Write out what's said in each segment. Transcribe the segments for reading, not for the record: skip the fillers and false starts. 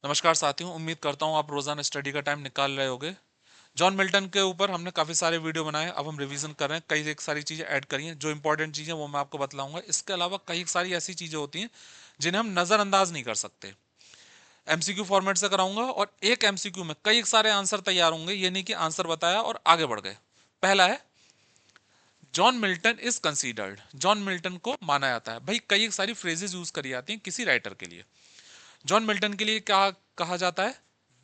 नमस्कार साथियों, उम्मीद करता हूँ आप रोजाना स्टडी का टाइम निकाल रहे होगे। जॉन मिल्टन के ऊपर हमने काफी सारे वीडियो बनाए, अब हम रिवीजन कर रहे हैं। कई एक सारी चीजें ऐड करी हैं, जो इंपॉर्टेंट चीजें वो मैं आपको बतलाऊंगा। इसके अलावा कई सारी ऐसी चीजें होती हैं जिन्हें हम नजरअंदाज नहीं कर सकते। एमसीक्यू फॉर्मेट से कराऊंगा और एक एमसीक्यू में कई सारे आंसर तैयार होंगे। ये नहीं कि आंसर बताया और आगे बढ़ गए। पहला है, John Milton is considered. John Milton को माना जाता है। भाई कई सारी फ्रेजेस यूज करी जाती हैं किसी राइटर के लिए। जॉन मिल्टन के लिए क्या कहा जाता है?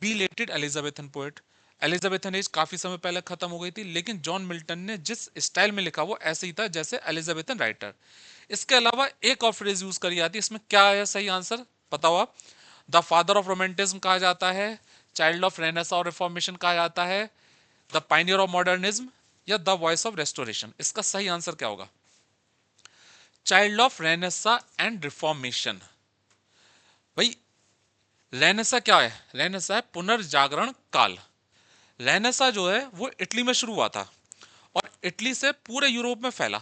Belated Elizabethan poet. Elizabethan age काफी समय पहले खत्म हो गई थी, लेकिन जॉन मिल्टन ने जिस स्टाइल में लिखा वो ऐसे ही था जैसे एलिजाबेथन राइटर। इसके अलावा एक और फ्रेज यूज करी जाती है, इसमें क्या है सही आंसर बताओ आप? द फादर ऑफ रोमांटिज्म कहा जाता है, चाइल्ड ऑफ रेनेसा और रिफॉर्मेशन कहा जाता है, द पाइनियर ऑफ मॉडर्निज्म, या द वॉइस ऑफ रेस्टोरेशन। इसका सही आंसर क्या होगा? Child of Renaissance and reformation. भाई रेनेसा क्या है? रेनेसा है पुनर्जागरण काल। रेनेसा जो है वो इटली में शुरू हुआ था और इटली से पूरे यूरोप में फैला।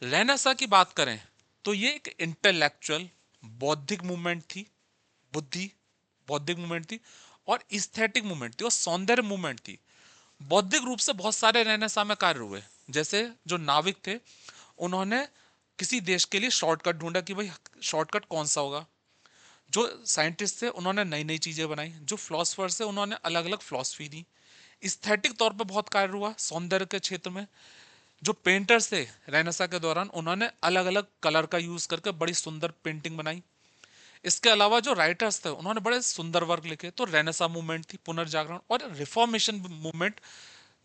रेनेसा की बात करें तो ये एक इंटेलेक्चुअल बौद्धिक मूवमेंट थी। बुद्धि बौद्धिक मूवमेंट थी और इस्थेटिक मूवमेंट थी और सौंदर्य मूवमेंट थी। बौद्धिक रूप से बहुत सारे रेनेसा में कार्य हुए। जैसे जो नाविक थे, उन्होंने किसी देश के लिए शॉर्टकट ढूंढा कि भाई शॉर्टकट कौन सा होगा। जो साइंटिस्ट थे उन्होंने नई नई चीजें बनाई। जो फिलोसफर्स थे उन्होंने अलग अलग फिलोसफी दी। स्थैतिक तौर पर बहुत कार्य हुआ सौंदर्य के क्षेत्र में। जो पेंटर्स थे रेनेसा के दौरान, उन्होंने अलग अलग कलर का यूज करके बड़ी सुंदर पेंटिंग बनाई। इसके अलावा जो राइटर्स थे उन्होंने बड़े सुंदर वर्क लिखे। तो रेनेसा मूवमेंट थी, पुनर्जागरण। और रिफॉर्मेशन मूवमेंट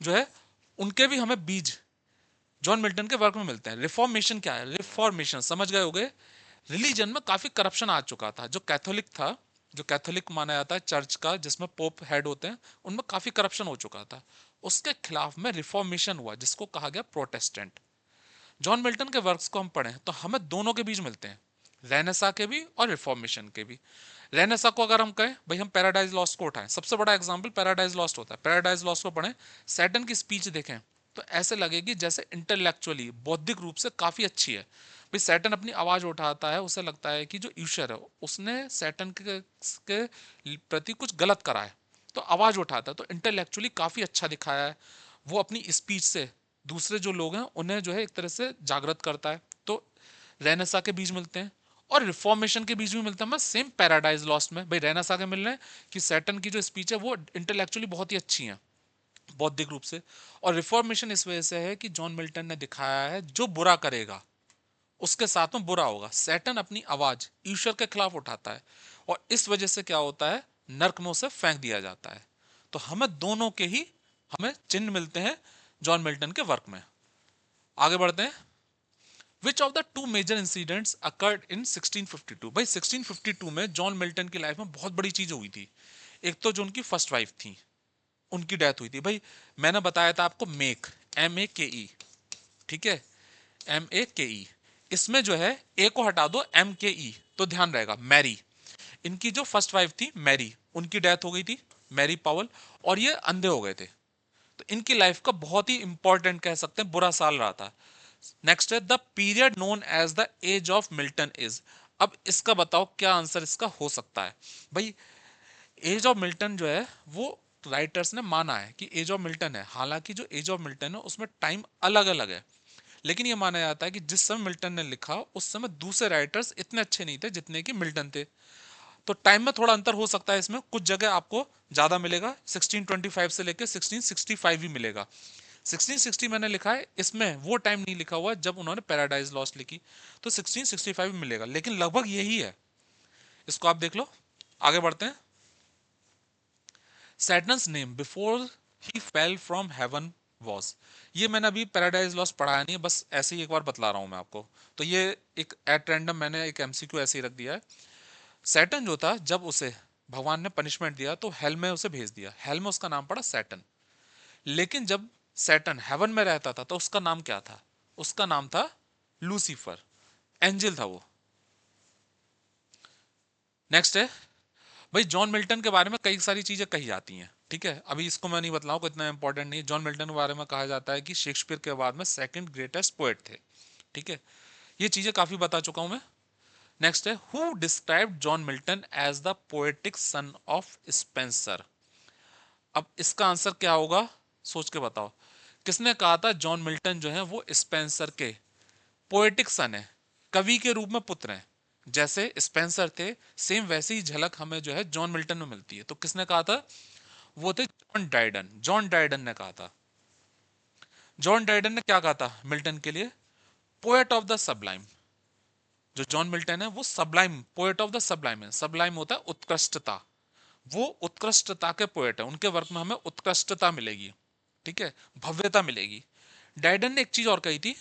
जो है, उनके भी हमें बीज जॉन मिल्टन के वर्क में मिलते हैं। रिफॉर्मेशन क्या है? रिफॉर्मेशन समझ गए होगे। रिलीजन में काफी करप्शन आ चुका था। जो कैथोलिक था, जो कैथोलिक माना जाता है चर्च का, जिसमें पोप हेड होते हैं, उनमें काफी करप्शन हो चुका था। उसके खिलाफ में रिफॉर्मेशन हुआ, जिसको कहा गया प्रोटेस्टेंट। जॉन मिल्टन के वर्क्स को हम पढ़ें तो हमें दोनों के बीच मिलते हैं, रेनेसा के भी और रिफॉर्मेशन के भी। रेनेसा को अगर हम कहें, भाई हम पैराडाइज लॉस्ट को उठाएं, सबसे बड़ा एग्जांपल पैराडाइज लॉस्ट होता है। पैराडाइज लॉस्ट को पढ़ें, सैटन की स्पीच देखें तो ऐसे लगेगी जैसे इंटेलेक्चुअली बौद्धिक रूप से काफी अच्छी है। भाई सैटन अपनी आवाज उठाता है, उसे लगता है कि जो ईश्वर है उसने सैटन के प्रति कुछ गलत करा है, तो आवाज उठाता है। तो इंटेलेक्चुअली काफी अच्छा दिखाया है। वो अपनी स्पीच से दूसरे जो लोग हैं उन्हें जो है एक तरह से जागृत करता है। तो रेनेसा के बीज मिलते हैं और रिफॉर्मेशन के बीच भी मिलता है। मैं सेम पैराडाइज लॉस्ट में भाई रेनेसा के मिल रहे हैं कि सैटन की जो स्पीच है वो इंटेलेक्चुअली बहुत ही अच्छी है बौद्धिक रूप से। और रिफॉर्मेशन इस वजह से है कि जॉन मिल्टन ने दिखाया है जो बुरा करेगा उसके साथ में बुरा होगा। सैटन अपनी आवाज ईश्वर के खिलाफ उठाता है और इस वजह से क्या होता है, नर्क में उसे फेंक दिया जाता है। तो हमें दोनों के ही हमें चिन्ह मिलते हैं जॉन मिल्टन के वर्क में। आगे बढ़ते हैं। Which of the two major incidents occurred in 1652? भाई 1652 में जॉन मिल्टन की लाइफ में बहुत बड़ी चीज हुई थी। एक तो जो उनकी फर्स्ट वाइफ थी, उनकी डेथ हुई थी। भाई मैंने बताया था आपको मेक, MAKE, ठीक है, MAKE। इसमें जो है ए को हटा दो, MKE, तो ध्यान रहेगा मैरी। इनकी जो फर्स्ट वाइफ थी मैरी, उनकी डेथ हो गई थी, मैरी पावल। और ये अंधे हो गए थे। तो इनकी लाइफ का बहुत ही इंपॉर्टेंट कह सकते हैं बुरा साल रहा था। नेक्स्ट है the period known as the age of Milton is. अब इसका बताओ क्या आंसर इसका हो सकता है? भाई एज ऑफ मिल्टन जो है वो राइटर्स ने माना है कि एज ऑफ मिल्टन है। हालांकि जो एज ऑफ मिल्टन है उसमें टाइम अलग अलग है, लेकिन ये माना जाता है कि जिस समय मिल्टन ने लिखा उस समय दूसरे राइटर्स इतने अच्छे नहीं थे जितने कि मिल्टन थे। तो टाइम में थोड़ा अंतर हो सकता है। इसमें कुछ जगह आपको ज्यादा मिलेगा, 1625 से लेकर 1665 भी मिलेगा। 1660 मैंने लिखा है, इसमें वो टाइम नहीं लिखा हुआ जब उन्होंने पैराडाइज लॉस्ट लिखी। तो 1665 में मिलेगा, लेकिन लगभग यही है। इसको आप देख लो। आगे बढ़ते हैं। Saturn's name before he fell from heaven was. ये मैंने अभी पैराडाइज लॉस्ट पढ़ाया नहीं है, बस ऐसे ही एक बार बतला रहा हूं मैं आपको। तो ये एक एट रैंडम मैंने एक एमसीक्यू ऐसे ही रख दिया है। सैटर्न जो था, जब उसे भगवान ने पनिशमेंट दिया तो हेल में उसे भेज दिया। हेल में उसका नाम पड़ा सैटर्न। लेकिन जब सैटर्न हेवन में रहता था तो उसका नाम क्या था? उसका नाम था लूसीफर, एंजल था वो। नेक्स्ट है, भाई जॉन मिल्टन के बारे में कई सारी चीजें कही जाती हैं, ठीक है, अभी इसको मैं नहीं बतलाऊंगा, इतना इंपॉर्टेंट नहीं है। जॉन मिल्टन के बारे में कहा जाता है कि शेक्सपियर के बाद में सेकंड ग्रेटेस्ट पोएट थे, ठीक है। ये चीजें काफी बता चुका हूं मैं। नेक्स्ट है who describe John Milton as the poetic son of Spenser. अब इसका आंसर क्या होगा, सोच के बताओ। किसने कहा था जॉन मिल्टन जो है वो स्पेंसर के पोएटिक सन है, कवि के रूप में पुत्र हैं। जैसे स्पेंसर थे, सेम वैसी ही झलक हमें जो है जॉन मिल्टन में मिलती है। तो किसने कहा था, वो थे जॉन ड्राइडन। जॉन ड्राइडन ने कहा था। जॉन ड्राइडन ने क्या कहा था मिल्टन के लिए, पोएट ऑफ द सबलाइम। जो जॉन मिल्टन है वो Sublime, poet of the Sublime है। सबलाइम होता है उत्कृष्टता, वो उत्कृष्टता के पोएट है, उनके वर्क में हमें उत्कृष्टता मिलेगी, ठीक है, भव्यता मिलेगी। ड्राइडन ने एक चीज और कही थी,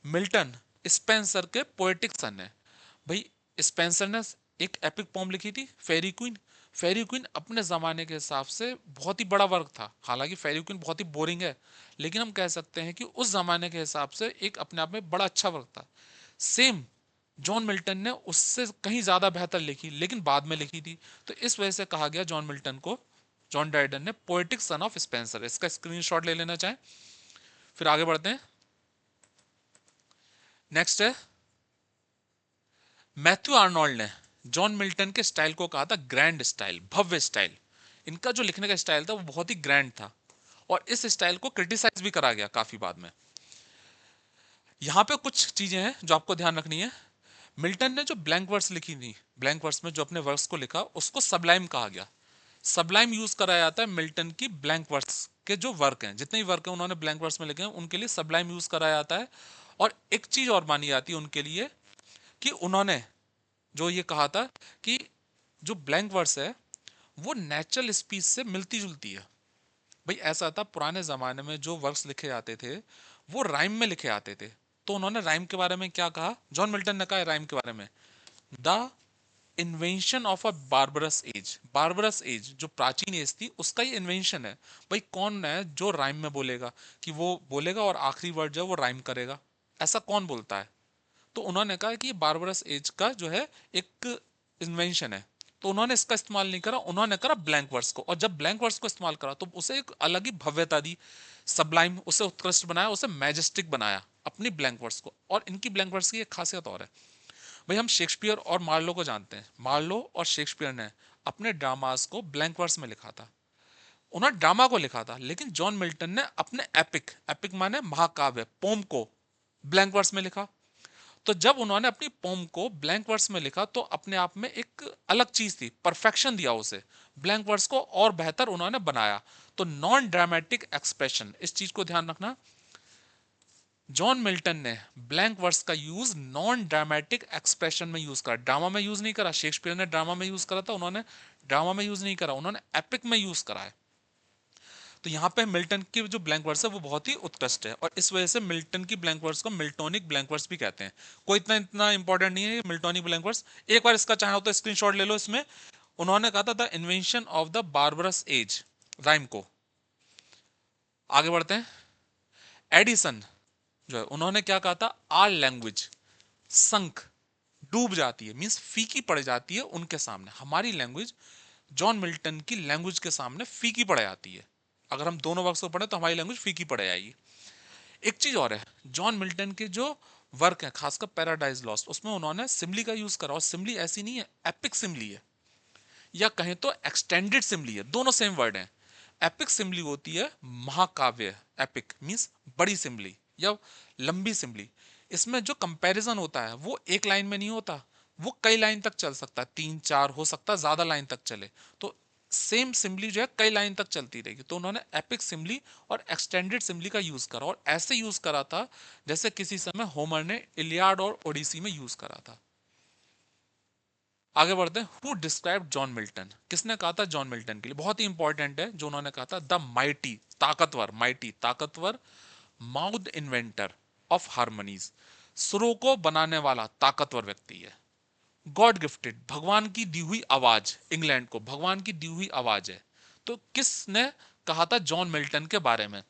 मिल्टन स्पेंसर के पोएटिक सन है। भाई स्पेंसर ने एक एपिक पोम लिखी थी फेरी क्वीन। फेरी क्वीन अपने जमाने के हिसाब से बहुत ही बड़ा वर्क था। हालांकि फेरी क्वीन बहुत ही बोरिंग है, लेकिन हम कह सकते हैं कि उस जमाने के हिसाब से एक अपने आप में बड़ा अच्छा वर्क था। सेम जॉन मिल्टन ने उससे कहीं ज्यादा बेहतर लिखी, लेकिन बाद में लिखी थी। तो इस वजह से कहा गया जॉन मिल्टन को, जॉन ड्राइडन ने पोएटिक सन ऑफ स्पेंसर। इसका स्क्रीनशॉट ले लेना चाहें। फिर आगे बढ़ते हैं। नेक्स्ट है मैथ्यू आर्नोल्ड ने जॉन मिल्टन के स्टाइल को कहा था ग्रैंड स्टाइल, भव्य स्टाइल। इनका जो लिखने का स्टाइल था वो बहुत ही ग्रैंड था, और इस स्टाइल को क्रिटिसाइज भी करा गया काफी बाद में। यहां पे कुछ चीजें हैं जो आपको ध्यान रखनी है। मिल्टन ने जो ब्लैंक वर्स लिखी थी, ब्लैंक वर्स में जो अपने वर्स को लिखा उसको सबलाइम कहा गया। सबलाइम यूज कराया जाता है मिल्टन की ब्लैंक वर्स के जो वर्क हैं, जितने भी वर्क हैं उन्होंने ब्लैंक वर्स में लिखे हैं, उनके लिए सबलाइम यूज कराया जाता है। और एक चीज और मानी जाती है उनके लिए, कि उन्होंने जो ये कहा था कि जो ब्लैंक वर्स है वो नेचुरल स्पीच से मिलती जुलती है। भाई ऐसा था पुराने जमाने में जो वर्क्स लिखे जाते थे वो राइम में लिखे आते थे। तो उन्होंने राइम के बारे में क्या कहा, जॉन मिल्टन ने कहा राइम के बारे में, the invention of a barbarous age. Barbarous age जो प्राचीन एज थी उसका ही इन्वेंशन है। भाई कौन है जो राइम में बोलेगा, कि वो बोलेगा और आखिरी वर्ड जो है वो राइम करेगा, ऐसा कौन बोलता है। तो उन्होंने कहा कि बारबरस एज का जो है एक इन्वेंशन है। तो उन्होंने इसका इस्तेमाल नहीं करा, उन्होंने करा ब्लैंक वर्स को। और जब ब्लैंक वर्स को इस्तेमाल करा तो उसे एक अलग ही भव्यता दी, सबलाइम, उसे उत्कृष्ट बनाया, उसे मैजेस्टिक बनाया अपनी ब्लैंक वर्स को। और इनकी ब्लैंक वर्स की एक खासियत और है। भाई हम शेक्सपियर और मार्लो को जानते हैं। मार्लो और शेक्सपियर ने अपने ड्रामास को ब्लैंक वर्स में लिखा था, उन्होंने ड्रामा को लिखा था। लेकिन जॉन मिल्टन ने अपने एपिक, एपिक माने महाकाव्य, पोम को ब्लैंक वर्स में लिखा। तो जब उन्होंने अपनी पोम को ब्लैंक वर्स में लिखा तो अपने आप में एक अलग चीज थी, परफेक्शन दिया उसे, ब्लैंक वर्स को और बेहतर उन्होंने बनाया। तो नॉन ड्रामेटिक एक्सप्रेशन, इस चीज को ध्यान रखना। जॉन मिल्टन ने ब्लैंक वर्स का यूज नॉन ड्रामेटिक एक्सप्रेशन में यूज करा, ड्रामा में यूज नहीं करा। शेक्सपियर ने ड्रामा में यूज करा था, उन्होंने ड्रामा में यूज नहीं करा, उन्होंने एपिक में यूज करा है। तो यहाँ पे मिल्टन की जो ब्लैंक वर्स है वो बहुत ही उत्कृष्ट है, और इस वजह से मिल्टन की ब्लैंक वर्स को मिल्टोनिक ब्लैंक वर्स भी कहते हैं। कोई इतना इतना इंपॉर्टेंट नहीं है ये मिल्टोनिक ब्लैंक वर्स। एक बार इसका चाहे हो तो स्क्रीनशॉट ले लो। इसमें उन्होंने कहा था the invention of the barbarous age, rhyme को। आगे बढ़ते हैं। एडिसन जो है उन्होंने क्या कहा था, आर लैंग्वेज संक, डूब जाती है, मींस फीकी पड़ जाती है उनके सामने। हमारी लैंग्वेज जॉन मिल्टन की लैंग्वेज के सामने फीकी पड़ जाती है। अगर हम दोनों वर्क्स को पढ़े तो हमारी लैंग्वेज फीकी पड़ जाएगी। एक चीज और है, जॉन मिल्टन के जो वर्क है खासकर पैराडाइज लॉस्ट, उसमें उन्होंने सिमली का यूज करा। और सिमली ऐसी नहीं है, एपिक सिमली है, या कहें तो एक्सटेंडेड सिमली है, दोनों सेम वर्ड हैं। एपिक सिमली होती है महाकाव्य, एपिक मींस बड़ी सिमली या लंबी सिमली। इसमें जो कंपैरिजन होता है वो एक लाइन में नहीं होता, वो कई लाइन तक चल सकता है, 3 4 हो सकता है, ज्यादा लाइन तक चले। तो सेम सिमली जो है कई लाइन तक चलती रहेगी। तो उन्होंने एपिक सिमली और एक्सटेंडेड सिमली का यूज करा, और ऐसे यूज करा था जैसे किसी समय होमर ने इलियाड और ओडिसी में यूज करा था। आगे बढ़ते हैं। हु डिस्क्राइब जॉन मिल्टन, किसने कहा था जॉन मिल्टन के लिए, बहुत ही इंपॉर्टेंट है जो उन्होंने कहा था, द माइटी, ताकतवर, माइटी ताकतवर, माउथ इन्वेंटर ऑफ हारमोनीज, सुरों को बनाने वाला ताकतवर व्यक्ति है। गॉड गिफ्टेड, भगवान की दी हुई आवाज, इंग्लैंड को भगवान की दी हुई आवाज है। तो किसने कहा था जॉन मिल्टन के बारे में,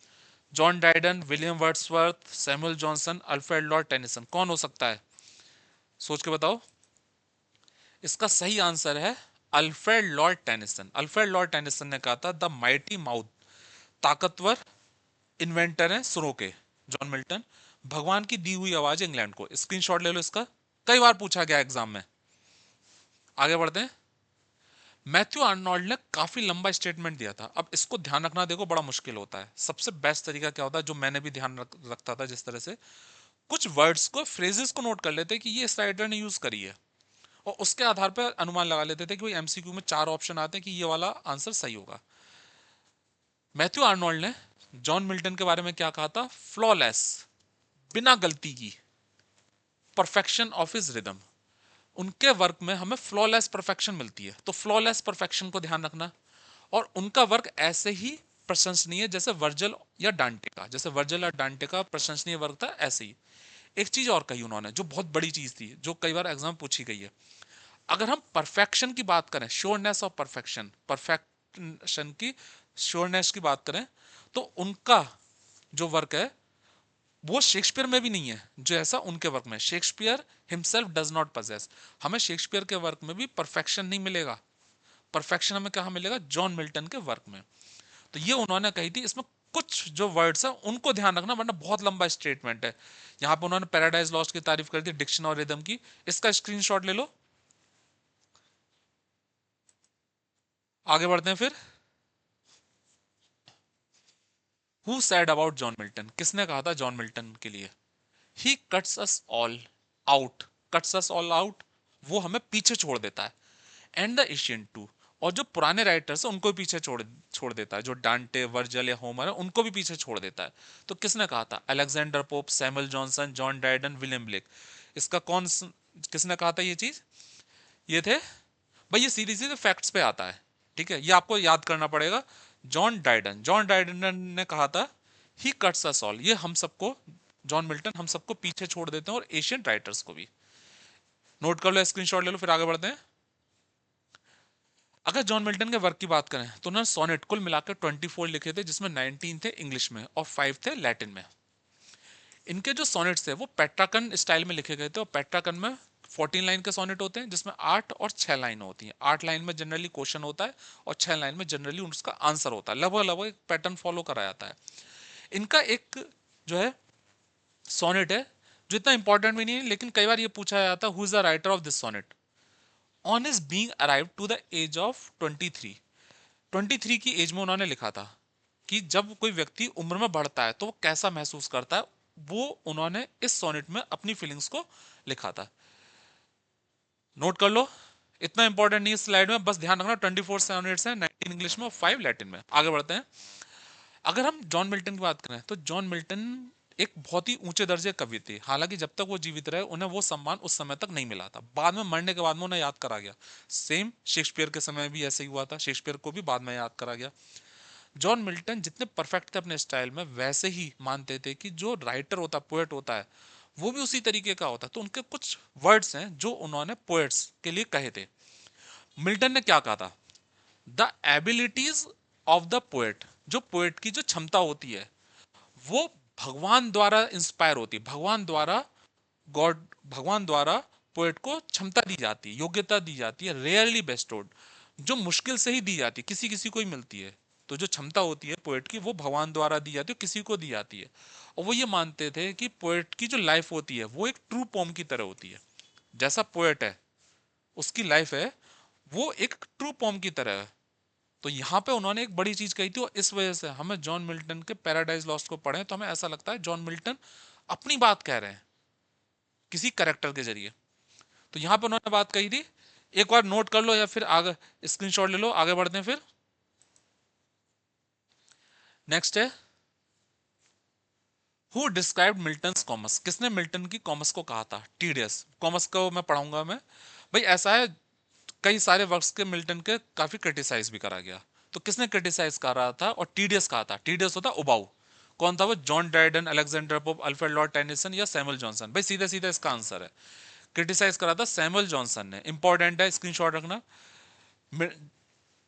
John Dryden, William Wordsworth, Samuel Johnson, Alfred Lord Tennyson, कौन हो सकता है, सोच के बताओ। इसका सही आंसर है Alfred Lord Tennyson. Alfred Lord Tennyson ने कहा था द माइटी माउथ, ताकतवर इन्वेंटर है सुरों के जॉन मिल्टन, भगवान की दी हुई आवाज इंग्लैंड को। स्क्रीनशॉट ले लो इसका, कई बार पूछा गया एग्जाम में। आगे बढ़ते हैं। मैथ्यू आर्नोल्ड ने काफी लंबा स्टेटमेंट दिया था। अब इसको ध्यान रखना देखो बड़ा मुश्किल होता है। सबसे बेस्ट तरीका क्या होता है, जो मैंने भी ध्यान रखता था जिस तरह से, कुछ वर्ड्स को, फ्रेजेस को नोट कर लेते कि ये इस राइटर ने यूज करी है, और उसके आधार पर अनुमान लगा लेते थे कि एमसीक्यू में 4 ऑप्शन आते हैं कि ये वाला आंसर सही होगा। मैथ्यू आर्नोल्ड ने जॉन मिल्टन के बारे में क्या कहा था? फ्लॉलेस, बिना गलती की, परफेक्शन ऑफ हिज रिदम। उनके वर्क में हमें फ्लॉलेस परफेक्शन मिलती है, तो फ्लॉलेस परफेक्शन को ध्यान रखना। और उनका वर्क ऐसे ही प्रशंसनीय है जैसे वर्जल या डांटे का, जैसे वर्जल या डांटे का प्रशंसनीय वर्क था, ऐसे ही। एक चीज और कही उन्होंने जो बहुत बड़ी चीज थी, जो कई बार एग्जाम पूछी गई है। अगर हम परफेक्शन की बात करें, श्योरनेस ऑफ परफेक्शन, परफेक्शन की श्योरनेस की बात करें, तो उनका जो वर्क है वो शेक्सपियर में भी नहीं है जो ऐसा उनके वर्क में। Shakespeare himself does not possess. हमें शेक्सपियर के वर्क में भी परफेक्शन नहीं मिलेगा। परफेक्शन हमें कहां मिलेगा? जॉन मिल्टन के वर्क में। तो ये उन्होंने कही थी। इसमें कुछ जो वर्ड्स है उनको ध्यान रखना, वरना बहुत लंबा स्टेटमेंट है। यहां पर उन्होंने पैराडाइज लॉस्ट की तारीफ कर दी, डिक्शन और रिदम की। इसका स्क्रीनशॉट ले लो। आगे बढ़ते हैं फिर। Who said about John Milton? किसने कहा था जॉन मिल्टन के लिए? ही cuts us all out. Cuts us all out, वो हमें पीछे छोड़ देता है। एंड द एशियन टू, और जो पुराने राइटर्स हैं उनको भी पीछे छोड़ छोड़ देता है। जो डांटे, वर्जल या होमर है उनको भी पीछे छोड़ देता है। तो किसने कहा था? Alexander pope, Samuel Johnson, John Dryden, William Blake. इसका किसने कहा था ये चीज? ये थे भाई, ये सीरीज सीधे फैक्ट्स पे आता है, ठीक है, ये आपको याद करना पड़ेगा। जॉन ड्राइडन, जॉन ड्राइडन ने कहा था ही कट्स अस ऑल, ये हम सबको, जॉन मिल्टन हम सबको पीछे छोड़ देते हैं, और एशियन राइटर्स को भी। नोट कर लो, स्क्रीनशॉट ले लो, फिर आगे बढ़ते हैं। अगर जॉन मिल्टन के वर्क की बात करें तो उन्होंने सोनेट कुल मिलाकर 24 लिखे थे, जिसमें 19 थे इंग्लिश में और 5 थे लैटिन में। इनके जो सोनेट्स थे वो पेट्राकन स्टाइल में लिखे गए थे, और पेट्राकन में 14 लाइन के सोनेट होते हैं, जिसमें 8 और 6 लाइन होती हैं। 8 लाइन में जनरली क्वेश्चन होता है, और 6 लाइन में जनरली उसका आंसर होता है। लगभग लगभग एक पैटर्न फॉलो करा जाता है। इनका एक जो है सोनेट है जो इतना इंपॉर्टेंट भी नहीं है, लेकिन कई बार ये पूछा जाता है who is the writer of this sonnet. On is being arrive to the age of 23, 23 की एज में उन्होंने लिखा था कि जब कोई व्यक्ति उम्र में बढ़ता है तो वो कैसा महसूस करता है, वो उन्होंने इस सोनेट में अपनी फीलिंग्स को लिखा था। नोट कर लो, इतना इंपॉर्टेंट नहीं है स्लाइड में, बस ध्यान रखना 24 सोनेट्स हैं, 19 इंग्लिश में और 5 लैटिन में। आगे बढ़ते हैं। अगर हम जॉन मिल्टन की बात करें तो जॉन मिल्टन एक बहुत ही ऊंचे दर्जे कवि थे। हालांकि जब तक वो जीवित रहे उन्हें वो सम्मान उस समय तक नहीं मिला था, बाद में मरने के बाद में उन्हें याद करा गया। सेम शेक्सपियर के समय भी ऐसे ही हुआ था, शेक्सपियर को भी बाद में याद करा गया। जॉन मिल्टन जितने परफेक्ट थे अपने स्टाइल में, वैसे ही मानते थे कि जो राइटर होता, पोएट होता है, वो भी उसी तरीके का होता है। तो उनके कुछ वर्ड्स हैं जो उन्होंने पोएट्स के लिए कहे थे। मिल्टन ने क्या कहा था? The abilities of the poet, जो पोएट की जो क्षमता होती है वो भगवान द्वारा इंस्पायर होती है। भगवान द्वारा, गॉड, भगवान द्वारा पोएट को क्षमता दी जाती है, योग्यता दी जाती है, रेयरली बेस्टोड, जो मुश्किल से ही दी जाती है, किसी किसी को ही मिलती है। तो जो क्षमता होती है पोएट की वो भगवान द्वारा दी जाती है, किसी को दी जाती है। और वो ये मानते थे कि पोएट की जो लाइफ होती है वो एक ट्रू पोम की तरह होती है। जैसा पोएट है उसकी लाइफ है वो एक ट्रू पोम की तरह है। तो यहाँ पे उन्होंने एक बड़ी चीज कही थी, और इस वजह से हमें जॉन मिल्टन के पैराडाइज लॉस्ट को पढ़ें तो हमें ऐसा लगता है जॉन मिल्टन अपनी बात कह रहे हैं किसी करेक्टर के जरिए। तो यहाँ पे उन्होंने बात कही थी, एक बार नोट कर लो या फिर आगे स्क्रीनशॉट ले लो। आगे बढ़ते हैं फिर। नेक्स्ट है, हु डिस्क्राइब्ड मिल्टन्स कॉमर्स? किसने मिल्टन की कॉमर्स को कहा था टीडियस? कॉमर्स को मैं पढ़ाऊंगा मैं। भाई ऐसा है, कई सारे वर्क्स के मिल्टन के काफी क्रिटिसाइज भी करा गया। तो किसने क्रिटिसाइज कर रहा था और टीडियस कहा था? टीडियस होता उबाऊ। कौन था वो? John Dryden, Alexander pope, Alfred Lord Tennyson या सैमुअल जॉनसन? भाई सीधा सीधा इसका आंसर है, क्रिटिसाइज करा था सैमुअल जॉनसन ने। इंपॉर्टेंट है, स्क्रीनशॉट रखना।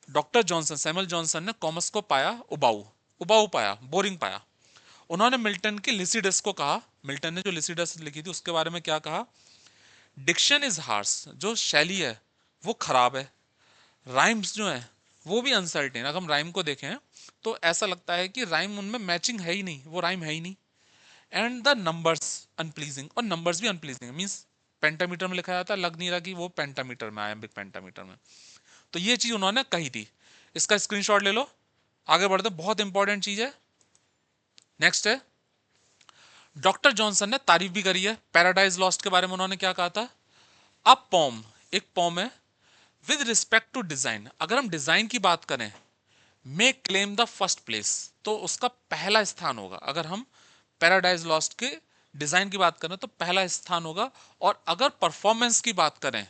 डॉक्टर जॉनसन, सैमुअल जॉनसन ने कॉमर्स को पाया उबाऊ, उबाऊ पाया, बोरिंग पाया। उन्होंने मिल्टन की लिसिडस को कहा, मिल्टन ने जो लिसिडस लिखी थी उसके बारे में क्या कहा? डिक्शन इज हार्श, जो शैली है वो खराब है। राइम्स जो है वो भी अनसर्टेन। अगर हम राइम को देखें तो ऐसा लगता है कि राइम उनमें मैचिंग है ही नहीं, वो राइम है ही नहीं। एंड द नंबर्स अनप्लीजिंग, और नंबर्स भी अनप्लीजिंग मीन्स पेंटामीटर में लिखा जाता है, लग नहीं रहा कि वो पेंटामीटर में, आयम्बिक पेंटामीटर में। तो ये चीज उन्होंने कही थी, इसका स्क्रीनशॉट ले लो। आगे बढ़ते, बहुत इंपॉर्टेंट चीज है। नेक्स्ट है, डॉक्टर जॉनसन ने तारीफ भी करी है पैराडाइज लॉस्ट के बारे में। उन्होंने क्या कहा था, अब पॉम, एक पॉम है, विद रिस्पेक्ट टू डिजाइन, अगर हम डिजाइन की बात करें, मे क्लेम द फर्स्ट प्लेस, तो उसका पहला स्थान होगा। अगर हम पैराडाइज लॉस्ट के डिजाइन की बात करें तो पहला स्थान होगा, और अगर परफॉर्मेंस की बात करें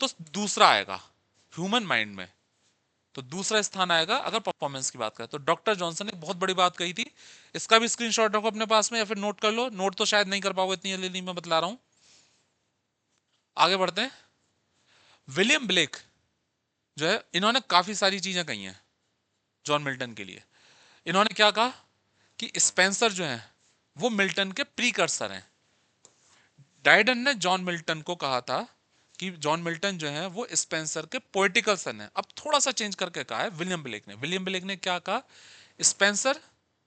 तो दूसरा आएगा ह्यूमन माइंड में, तो दूसरा स्थान आएगा अगर परफॉर्मेंस की बात करें। तो डॉक्टर जॉनसन ने बहुत बड़ी बात कही थी, इसका भी स्क्रीनशॉट रखो अपने पास में या फिर नोट कर लो। नोट तो शायद नहीं कर पाओगे इतनी जल्दी, मैं बतला रहा हूं। आगे बढ़ते हैं। विलियम ब्लेक जो है, इन्होंने काफी सारी चीजें कही हैं जॉन मिल्टन के लिए। इन्होंने क्या कहा कि स्पेंसर जो है वो मिल्टन के प्रीकर्सर हैं। डाइडन ने जॉन मिल्टन को कहा था कि जॉन मिल्टन जो है वो स्पेंसर के पोएटिकल सन है। अब थोड़ा सा चेंज करके कहा है विलियम ब्लेक ने। विलियम ब्लेक ने क्या कहा, स्पेंसर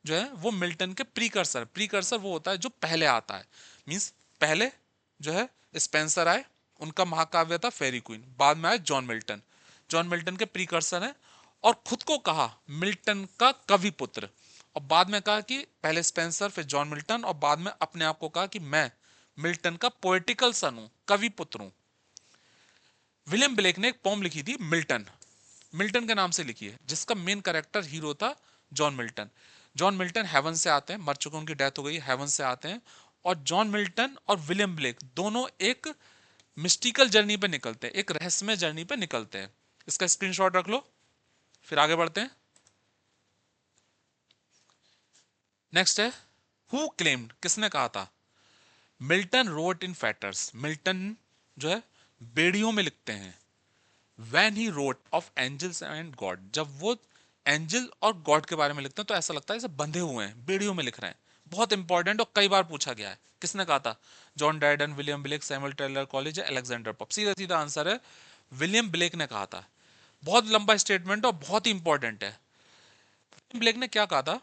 जो है वो मिल्टन के प्रीकर्सर, प्रीकर्सर वो होता है जो पहले आता है, मींस पहले जो है स्पेंसर आए, उनका महाकाव्य था फेरी क्वीन, बाद में आए जॉन मिल्टन, जॉन मिल्टन के प्रीकर्सर हैं। और खुद को कहा मिल्टन का कवि पुत्र, और बाद में कहा कि पहले स्पेंसर फिर जॉन मिल्टन, और बाद में अपने आप को कहा कि मैं मिल्टन का पोएटिकल सन हूं, कवि पुत्र हूं। विलियम ब्लेक ने एक पोम लिखी थी मिल्टन, मिल्टन के नाम से लिखी है, जिसका मेन कैरेक्टर हीरो था John Milton. John Milton heaven से आते हैं, मर चुके, उनकी डेथ हो गई, हेवन से आते हैं, और जॉन मिल्टन और विलियम ब्लेक दोनों एक मिस्टिकल जर्नी पे निकलते हैं, एक रहस्यमय जर्नी पे निकलते हैं। इसका स्क्रीनशॉट रख लो, फिर आगे बढ़ते हैं। नेक्स्ट है, हु क्लेम्ड, किसने कहा था, मिल्टन रोट इन फैटर्स, मिल्टन जो है बेड़ियों में लिखते हैं। When he wrote of angels and God, जब वो एंजल और गॉड के बारे में लिखते हैं तो ऐसा लगता है जैसे बंधे हुए हैं, बेड़ियों में लिख रहे हैं। बहुत इंपॉर्टेंट और कई बार पूछा गया है। किसने कहा था, John Dryden, William Blake, Samuel Taylor Coleridge या अलेक्जेंडर पॉप। सीधा सीधा आंसर है विलियम ब्लेक ने कहा था। बहुत लंबा स्टेटमेंट और बहुत ही इंपॉर्टेंट है। विलियम ब्लेक ने क्या कहा था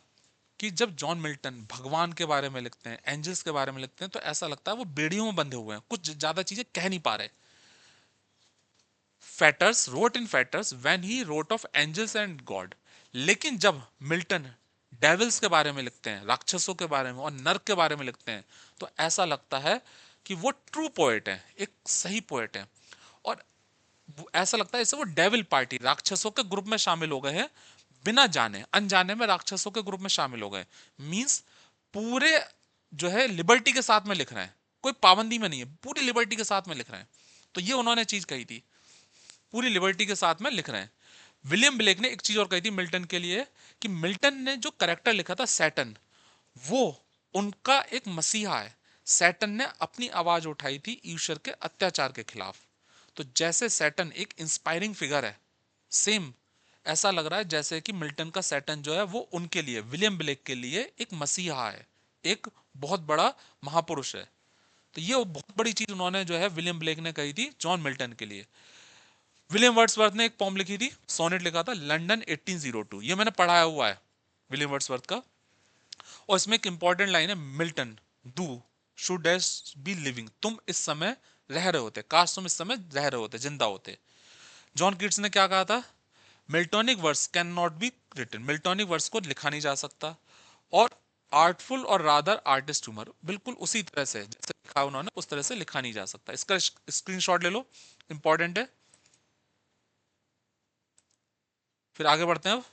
कि जब जॉन मिल्टन भगवान के बारे में लिखते हैं, एंजल्स के बारे में लिखते हैं, तो ऐसा लगता है वो बेड़ियों में बंधे हुए हैं, कुछ ज्यादा चीजें कह नहीं पा रहे। Fetters wrote in fetters when he wrote of angels and God, लेकिन जब मिल्टन डेविल्स के बारे में लिखते हैं, राक्षसों के बारे में और नर्क के बारे में लिखते हैं, तो ऐसा लगता है कि वो ट्रू पोएट है, एक सही पोएट है। और ऐसा लगता है जैसे वो डेविल पार्टी, राक्षसों के ग्रुप में शामिल हो गए हैं, बिना जाने अनजाने में राक्षसों के ग्रुप में शामिल हो गए। मींस पूरे जो है लिबर्टी के साथ में लिख रहे हैं, कोई पाबंदी में नहीं है, पूरी लिबर्टी के साथ में लिख रहे हैं। तो ये उन्होंने चीज कही थी, पूरी लिबर्टी के साथ में लिख रहे हैं। विलियम ब्लेक ने एक चीज और कही थी मिल्टन के लिए, कि मिल्टन ने जो करेक्टर लिखा था सैटन, वो उनका एक मसीहा है। सैटन ने अपनी आवाज उठाई थी ईश्वर के अत्याचार के खिलाफ। तो जैसे सैटन एक इंस्पायरिंग फिगर है, सेम ऐसा लग रहा है जैसे कि मिल्टन का सैटन जो है वो उनके लिए, विलियम ब्लेक के लिए एक मसीहा है, एक बहुत बड़ा महापुरुष है। तो ये बहुत बड़ी चीज उन्होंने जो है विलियम ब्लेक ने कही थी जॉन मिल्टन के लिए। विलियम वर्ड्सवर्थ ने एक पोम लिखी थी, सोनेट लिखा था, लंदन 1802, ये मैंने पढ़ाया हुआ है विलियम वर्ड्सवर्थ का। और इसमें एक इंपॉर्टेंट लाइन है, Milton do should dash B living, तुम इस समय रह रहे होते, काश तुम इस समय रह रहे होते, जिंदा होते। जॉन कीट्स ने क्या कहा था, Miltonic verse can not be written, Miltonic verse को लिखा नहीं जा सकता। और आर्टफुल और रादर आर्टिस्ट ह्यूमर, बिल्कुल उसी तरह से जैसे लिखा उन्होंने उस तरह से लिखा नहीं जा सकता। इसका स्क्रीनशॉट ले लो, इंपॉर्टेंट है। फिर आगे बढ़ते हैं अब।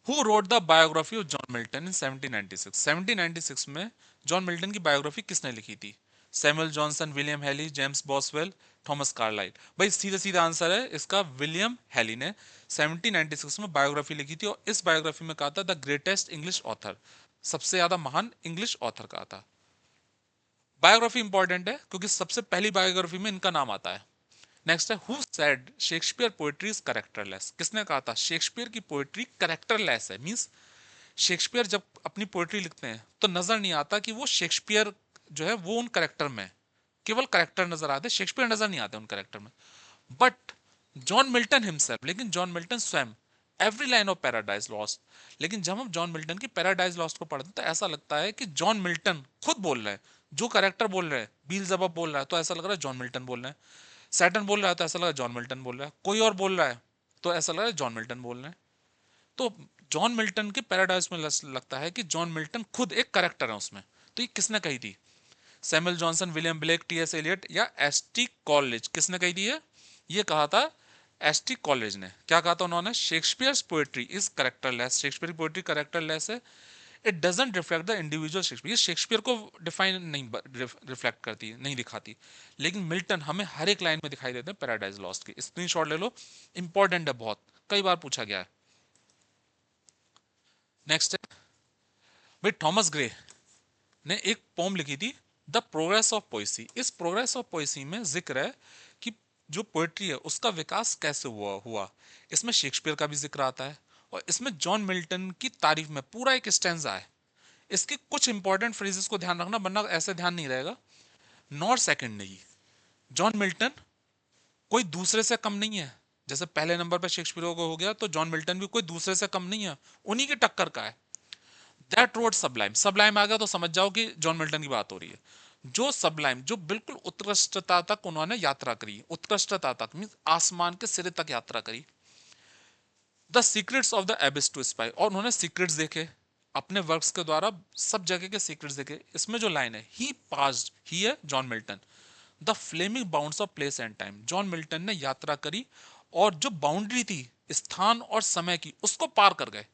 Who wrote the biography of John Milton in 1796, 1796 में जॉन मिल्टन की बायोग्राफी किसने लिखी थी, Samuel Johnson, William Hayley, James Boswell, Thomas Carlyle. भाई सीधा सीधा आंसर है इसका, विलियम हेली ने 1796 में बायोग्राफी लिखी थी, और इस बायोग्राफी में कहा था द ग्रेटेस्ट इंग्लिश ऑथर, सबसे ज्यादा महान इंग्लिश ऑथर कहा था। बायोग्राफी इंपॉर्टेंट है क्योंकि सबसे पहली बायोग्राफी में इनका नाम आता है। नेक्स्ट है, who said Shakespeare poetry is characterless, किसने कहा था शेक्सपियर की पोएट्री कैरेक्टरलेस है। मींस शेक्सपियर जब अपनी पोएट्री लिखते हैं तो नजर नहीं आता कि वो शेक्सपियर जो है वो उन कैरेक्टर में, केवल कैरेक्टर नजर आते, शेक्सपियर नजर नहीं आते उन कैरेक्टर में। बट जॉन मिल्टन हिमसेल्फ, लेकिन जॉन मिल्टन स्वयं, every line of paradise lost, लेकिन जब हम जॉन मिल्टन की पैराडाइज लॉस्ट को पढ़ते हैं तो ऐसा लगता है कि जॉन मिल्टन खुद बोल रहे हैं, जो कैरेक्टर बोल रहे हैं, बील्ज़ेबब बोल रहा है तो ऐसा लग रहा है जॉन मिल्टन बोल रहे हैं, सैटर्न बोल रहा है तो ऐसा लग रहा है जॉन मिल्टन बोल रहा है, कोई और बोल रहा है तो ऐसा लग रहा है जॉन मिल्टन बोल रहे हैं। तो जॉन मिल्टन के पैराडाइज में लगता है कि जॉन मिल्टन खुद एक कैरेक्टर है उसमें। तो ये किसने कही थी? Samuel Johnson, William Blake, T S Eliot या एस टी कॉलेज, किसने कही थी? ये कहा था एस टी कॉलेज ने। क्या कहा था उन्होंने? Shakespeare's poetry is characterless, Shakespeare की पोएट्री करेक्टरलेस है, it doesn't reflect the individual Shakespeare. ये शेक्सपियर को डिफाइन नहीं रिफ्लेक्ट करती, नहीं दिखाती, लेकिन मिल्टन हमें हर एक लाइन में दिखाई देते हैं पैराडाइज लॉस्ट की। स्क्रीनशॉट ले लो, इंपॉर्टेंट है बहुत, कई बार पूछा गया है। नेक्स्ट है भाई, थॉमस ग्रे ने एक पोम लिखी थी द प्रोग्रेस ऑफ पोइसी। इस प्रोग्रेस ऑफ पोइसी में जिक्र है कि जो पोएट्री है उसका विकास कैसे हुआ। इसमें शेक्सपियर का भी जिक्र आता है और इसमें जॉन मिल्टन की तारीफ में पूरा एक स्टैंजा है। इसके कुछ इंपॉर्टेंट फ्रेजेस को ध्यान रखना, वरना ऐसे ध्यान नहीं रहेगा। नॉर सेकंड नहीं, जॉन मिल्टन कोई दूसरे से कम नहीं है। जैसे पहले नंबर पर शेक्सपियर को हो गया, तो जॉन मिल्टन भी कोई दूसरे से कम नहीं है, उन्हीं की टक्कर का है। दैट रोड सबलाइम, सबलाइम आ गया तो समझ जाओ कि जॉन मिल्टन की बात हो रही है। जो सबलाइम, जो बिल्कुल उत्कृष्टता तक उन्होंने यात्रा करी, उत्कृष्टता तक मींस आसमान के सिरे तक यात्रा करी। The secrets of the abyss to spy, और उन्होंने सीक्रेट्स देखे अपने वर्क्स के द्वारा, सब जगह के सीक्रेट्स देखे। इसमें जो लाइन है, ही पास्ड, ही है John Milton, the flaming bounds of place and time, John Milton ने यात्रा करी और जो बाउंड्री थी स्थान और समय की, उसको पार कर गए।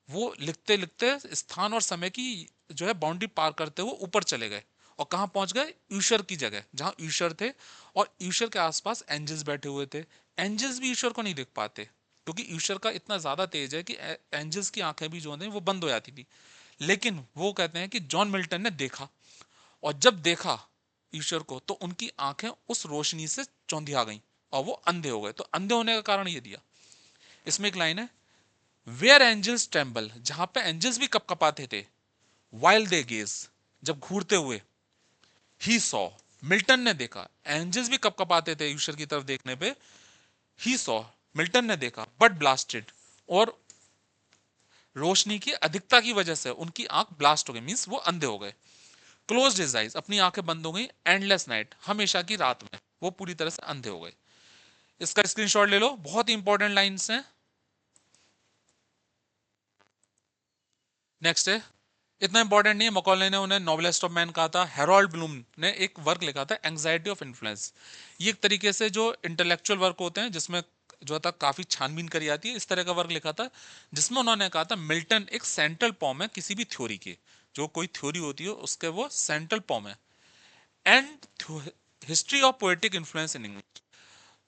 वो लिखते लिखते स्थान और समय की जो है बाउंड्री पार करते हुए ऊपर चले गए और कहां पहुंच गए? ईश्वर की जगह, जहां ईश्वर थे और ईश्वर के आसपास एंजल्स बैठे हुए थे। एंजल्स भी ईश्वर को नहीं देख पाते क्योंकि ईश्वर का इतना ज्यादा तेज है कि एंजल्स की आंखें भी जो होती वो बंद हो जाती थी। लेकिन वो कहते हैं कि जॉन मिल्टन ने देखा, और जब देखा ईश्वर को तो उनकी आंखें उस रोशनी से चौंधिया गईं और वो अंधे हो गए। तो अंधे होने का कारण ये दिया। इसमें एक लाइन है, वेयर एंजल्स ट्रेम्बल, जहां पे एंजल्स भी कपकपाते थे, वाइल दे गेज, जब घूरते हुए, ही सॉ, मिल्टन ने देखा, एंजल्स भी कपकपाते थे ईश्वर की तरफ देखने पे, ही सॉ, मिल्टन ने देखा, बट ब्लास्टेड, और रोशनी की अधिकता की वजह से उनकी आंख ब्लास्ट हो गई, मींस वो अंधे हो गए। क्लोज हिज आइज, अपनी आंखें बंद हो गई, एंडलेस नाइट, हमेशा की रात में वो पूरी तरह से अंधे हो गए। इसका स्क्रीनशॉट ले लो, बहुत ही इंपॉर्टेंट लाइंस हैं। नेक्स्ट है, इतना इंपॉर्टेंट नहीं है, मकॉले ने उन्हें नोबलेस्ट ऑफ मैन कहा था। हेरोल्ड ब्लूम ने एक वर्क लिखा था एंग्जाइटी ऑफ इन्फ्लुएंस। ये एक तरीके से जो इंटेलेक्चुअल वर्क होते हैं जिसमें जो था काफी छानबीन करी जाती है, इस तरह का वर्क लिखा था जिसमें उन्होंने कहा था मिल्टन एक सेंट्रल पॉम है किसी भी थ्योरी की। जो कोई थ्योरी होती है उसके वो सेंट्रल पॉम है। And history of poetic influence in English,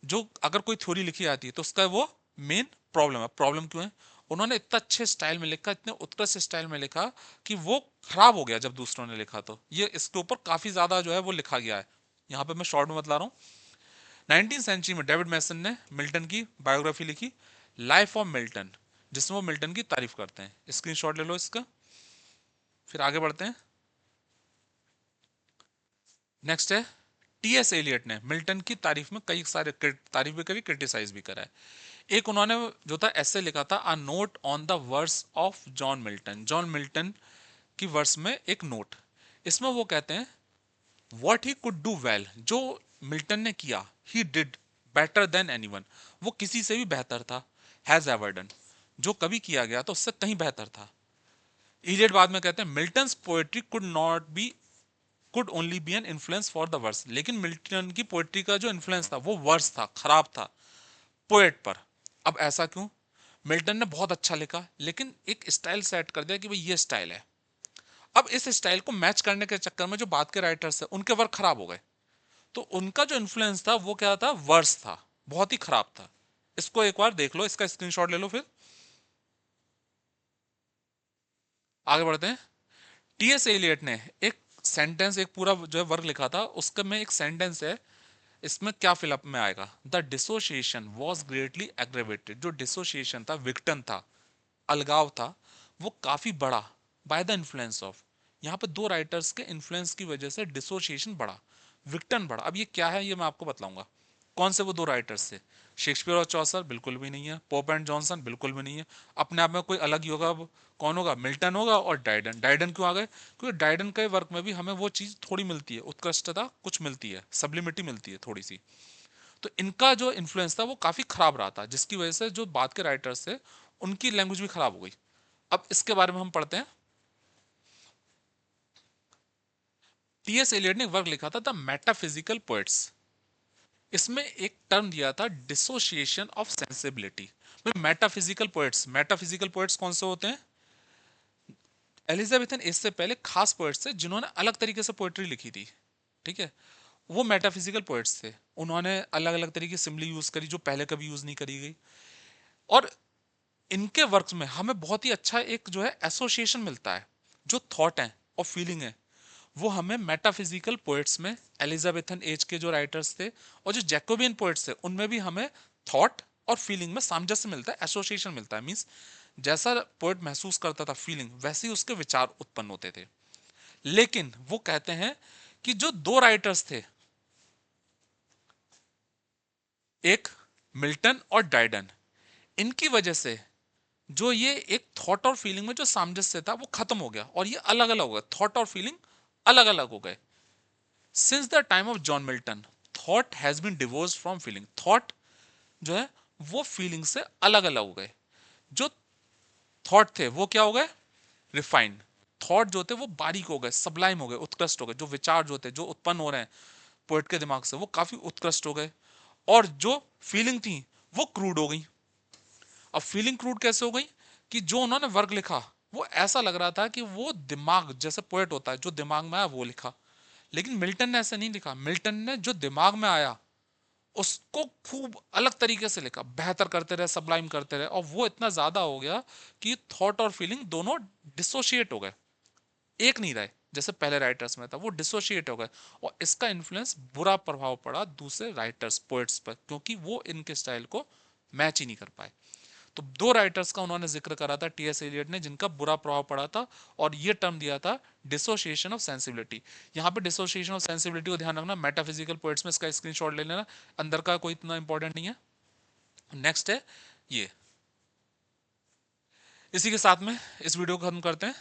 जो अगर कोई थ्योरी लिखी जाती है तो उसका वो मेन प्रॉब्लम है। प्रॉब्लम क्यों है? उन्होंने इतना अच्छे स्टाइल में लिखा, इतने उत्कृष्ट स्टाइल में लिखा कि वो खराब हो गया जब दूसरों ने लिखा। तो ये इसके ऊपर काफी ज्यादा जो है वो लिखा गया है। यहाँ पे मैं शॉर्ट में बतला रहा हूँ। 19th सेंचुरी में डेविड मैसन ने मिल्टन की बायोग्राफी लिखी, लाइफ ऑफ मिल्टन, जिसमें वो मिल्टन की तारीफ करते हैं। स्क्रीनशॉट ले लो इसका, फिर आगे बढ़ते हैं। नेक्स्ट है, टी एस एलियट ने मिल्टन की तारीफ में कई सारे तारीफ भी करी, क्रिटिसाइज भी करा है। एक उन्होंने जो था ऐसे लिखा था, a note on the verse of John Milton, John Milton की वर्स में एक नोट। इसमें वो कहते हैं, what he could do well, जो मिल्टन ने किया, he did better than anyone, वो किसी से भी बेहतर था, हैज एवर डन, जो कभी किया गया तो उससे कहीं बेहतर था। इलियट बाद में कहते हैं, Milton's poetry could not be, could only be an influence for the worse, लेकिन मिल्टन की पोएट्री का जो इन्फ्लुएंस था वो वर्स था, खराब था पोएट पर। अब ऐसा क्यों? मिल्टन ने बहुत अच्छा लिखा लेकिन एक स्टाइल सेट कर दिया कि भाई ये स्टाइल है। अब इस स्टाइल को मैच करने के चक्कर में जो बाद के राइटर्स हैं उनके वर्क खराब हो गए। तो उनका जो इन्फ्लुएंस था वो क्या था? वर्स था, बहुत ही खराब था। इसको एक बार देख लो, इसका स्क्रीनशॉट ले लो। फिर आगे बढ़ते हैं। टी एस एलियट ने एक सेंटेंस, एक पूरा जो है वर्क लिखा था, उसके में एक सेंटेंस है, इसमें क्या फिलअप में आएगा? The dissociation was greatly aggravated, जो डिसोसिएशन था, विक्टन था, अलगाव था, वो काफी बड़ा बाय द इन्फ्लुएंस ऑफ, यहाँ पे दो राइटर्स के इन्फ्लुएंस की वजह से डिसोसिएशन बढ़ा, विक्टन बढ़ा। अब ये क्या है ये मैं आपको बतलाऊंगा। कौन से वो दो राइटर्स थे? शेक्सपियर और चौसर बिल्कुल भी नहीं है, पोप एंड जॉनसन बिल्कुल भी नहीं है। अपने आप में कोई अलग ही होगा। अब कौन होगा? मिल्टन होगा और ड्राइडन। ड्राइडन क्यों आ गए? क्योंकि ड्राइडन के वर्क में भी हमें वो चीज थोड़ी मिलती है, उत्कृष्टता कुछ मिलती है, सब्लिमिटी मिलती है थोड़ी सी। तो इनका जो इन्फ्लुएंस था वो काफी खराब रहा था, जिसकी वजह से जो बाद के राइटर्स थे उनकी लैंग्वेज भी खराब हो गई। अब इसके बारे में हम पढ़ते हैं। टीएस एलियट ने एक वर्क लिखा था द मेटाफिजिकल पोएट्स। इसमें एक टर्म दिया था dissociation of sensibility. Metaphysical poets, metaphysical poets कौन से होते हैं? एलिजाबेथन एज से पहले खास पोएट्स थे जिन्होंने अलग तरीके से पोएट्री लिखी थी। ठीक है, वो मेटाफिजिकल पोएट्स थे। उन्होंने अलग अलग तरीके की सिम्बली यूज करी जो पहले कभी यूज नहीं करी गई। और इनके वर्क्स में हमें बहुत ही अच्छा एक जो है एसोसिएशन मिलता है। जो थॉट है और फीलिंग है वो हमें मेटाफिजिकल पोएट्स में, एलिजाबेथन एज के जो राइटर्स थे और जो जैकोबियन पोएट्स थे उनमें भी हमें थॉट और फीलिंग में सामंजस्य मिलता है, एसोसिएशन मिलता है। मींस जैसा पोएट महसूस करता था फीलिंग, वैसे ही उसके विचार उत्पन्न होते थे। लेकिन वो कहते हैं कि जो दो राइटर्स थे, एक मिल्टन और ड्राइडन, इनकी वजह से जो ये एक थॉट और फीलिंग में जो सामंजस्य था वो खत्म हो गया और ये अलग अलग हो गए। थॉट और फीलिंग अलग अलग हो गए। Since the time of John Milton thought has been divorce from feeling. Thought जो है वो फीलिंग से अलग अलग हो गए। जो थॉट थे वो क्या हो गए? रिफाइंड। थॉट जो थे वो बारीक हो गए, सबलाइम हो गए, उत्कृष्ट हो गए। जो विचार जो थे जो उत्पन्न हो रहे हैं पोएट के दिमाग से वो काफी उत्कृष्ट हो गए। और जो फीलिंग थी वो क्रूड हो गई। अब फीलिंग क्रूड कैसे हो गई? कि जो उन्होंने वर्क लिखा वो ऐसा लग रहा था कि वो दिमाग जैसे पोएट होता है, जो दिमाग में आया वो लिखा। लेकिन मिल्टन ने ऐसे नहीं लिखा। मिल्टन ने जो दिमाग में आया उसको खूब अलग तरीके से लिखा, बेहतर करते रहे, सबलाइम करते रहे, और वो इतना ज्यादा हो गया कि थॉट और फीलिंग दोनों डिसोशिएट हो गए, एक नहीं रहे जैसे पहले राइटर्स में था, वो डिसोशिएट हो गए। और इसका इन्फ्लुएंस, बुरा प्रभाव पड़ा दूसरे राइटर्स, पोएट्स पर, क्योंकि वो इनके स्टाइल को मैच ही नहीं कर पाए। तो दो राइटर्स का उन्होंने जिक्र करा था टीएस एलियट ने जिनका बुरा प्रभाव पड़ा था, और ये टर्म दिया था डिसोसिएशन ऑफ सेंसिबिलिटी। यहाँ पे डिसोसिएशन ऑफ सेंसिबिलिटी को ध्यान रखना, मेटाफिजिकल पोएट्स में इसका स्क्रीनशॉट ले लेना, अंदर का कोई इतना इंपॉर्टेंट नहीं है। नेक्स्ट है ये। इसी के साथ में इस वीडियो को खत्म करते हैं।